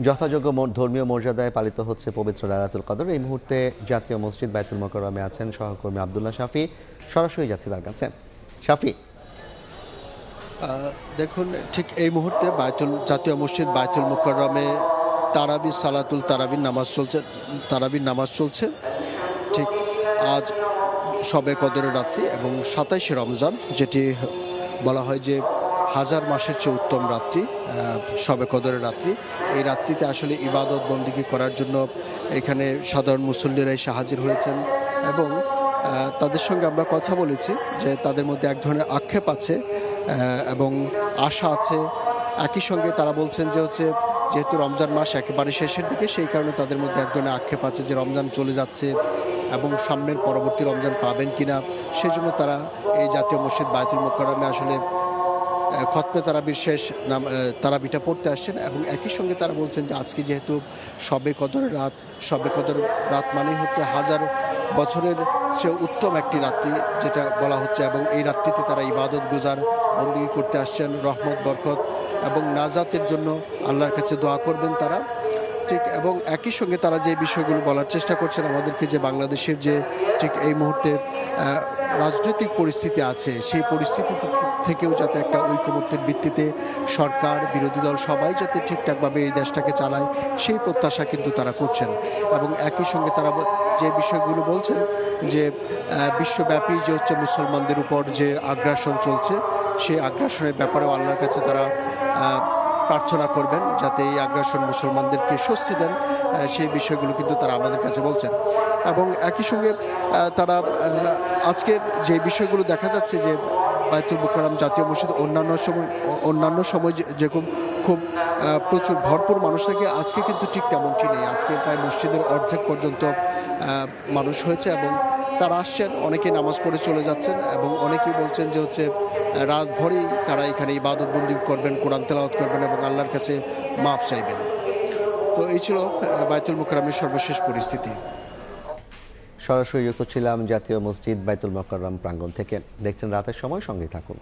যথাযোগ্য ধর্মীয় মর্যাদায় পালিত হচ্ছে পবিত্র লাইলাতুল কদর। এই মুহূর্তে জাতীয় মসজিদ বাইতুল মোকাররমে আছেন সহকর্মী আব্দুল্লাহ শাফি। সরাসরি যাচ্ছি তার কাছে। শাফি, দেখুন, ঠিক এই মুহূর্তে জাতীয় মসজিদ বাইতুল মোকাররমে তারাবির নামাজ চলছে। ঠিক আজ শবে কদরের রাত্রি এবং ২৭শে রমজান, যেটি বলা হয় যে হাজার মাসের চেয়ে উত্তম রাত্রি, শবে কদরের রাত্রি। এই রাত্রিতে আসলে ইবাদত বন্দেগী করার জন্য এখানে সাধারণ মুসল্লিরা এসে হাজির হয়েছেন এবং তাদের সঙ্গে আমরা কথা বলেছি যে তাদের মধ্যে এক ধরনের আক্ষেপ আছে এবং আশা আছে। একই সঙ্গে তারা বলছেন যে যেহেতু রমজান মাস একেবারে শেষের দিকে, সেই কারণে তাদের মধ্যে এক ধরনের আক্ষেপ আছে যে রমজান চলে যাচ্ছে এবং সামনের পরবর্তী রমজান পাবেন কিনা। সেই জন্য তারা এই জাতীয় মসজিদ বাইতুল মোকাররমে আসলে খতমে তারাবির শেষ তারাবিটা পড়তে আসছেন এবং একই সঙ্গে তারা বলছেন যে আজকে যেহেতু শবে কদর রাত মানেই হচ্ছে হাজার বছরের চেয়ে উত্তম একটি রাত্রি যেটা বলা হচ্ছে, এবং এই রাত্রিতে তারা ইবাদত গুজার বন্দেগী করতে আসছেন, রহমত বরকত এবং নাজাতের জন্য আল্লাহর কাছে দোয়া করবেন তারা। ঠিক, এবং একই সঙ্গে তারা যে বিষয়গুলো বলার চেষ্টা করছেন আমাদেরকে, যে বাংলাদেশের যে ঠিক এই মুহূর্তে রাজনৈতিক পরিস্থিতি আছে, সেই পরিস্থিতি থেকেও যাতে একটা ঐকমত্যের ভিত্তিতে সরকার বিরোধী দল সবাই যাতে ঠিকঠাকভাবে এই দেশটাকে চালায়, সেই প্রত্যাশা কিন্তু তারা করছেন। এবং একই সঙ্গে তারা যে বিষয়গুলো বলছেন যে বিশ্বব্যাপী যে মুসলমানদের উপর যে আগ্রাসন চলছে, সেই আগ্রাসনের ব্যাপারেও আল্লাহর কাছে তারা প্রার্থনা করবেন যাতে এই আগ্রাসন মুসলমানদেরকে স্বস্তি দেন। সেই বিষয়গুলো কিন্তু তারা আমাদের কাছে বলছেন। এবং একই সঙ্গে তারা আজকে যে বিষয়গুলো দেখা যাচ্ছে যে বাইতুল মোকাররম জাতীয় মসজিদ অন্যান্য সময় যেরকম খুব প্রচুর ভরপুর মানুষ থাকে, আজকে কিন্তু ঠিক তেমনটি নেই। আজকে প্রায় মসজিদের অর্ধেক পর্যন্ত মানুষ হয়েছে এবং তারা আসছেন, অনেকে নামাজ পড়ে চলে যাচ্ছেন এবং অনেকেই বলছেন যে রাত ভরেই তারা এখানে ইবাদত বন্দেগী করবেন, কোরআন তেলাওয়াত করবেন এবং আল্লাহর কাছে মাফ চাইবেন। তো এই ছিল বাইতুল মোকাররমের সর্বশেষ পরিস্থিতি। সরাসরি যুক্ত ছিলাম জাতীয় মসজিদ বাইতুল মোকাররম প্রাঙ্গণ থেকে। দেখছেন রাতের সময়, সঙ্গেই থাকুন।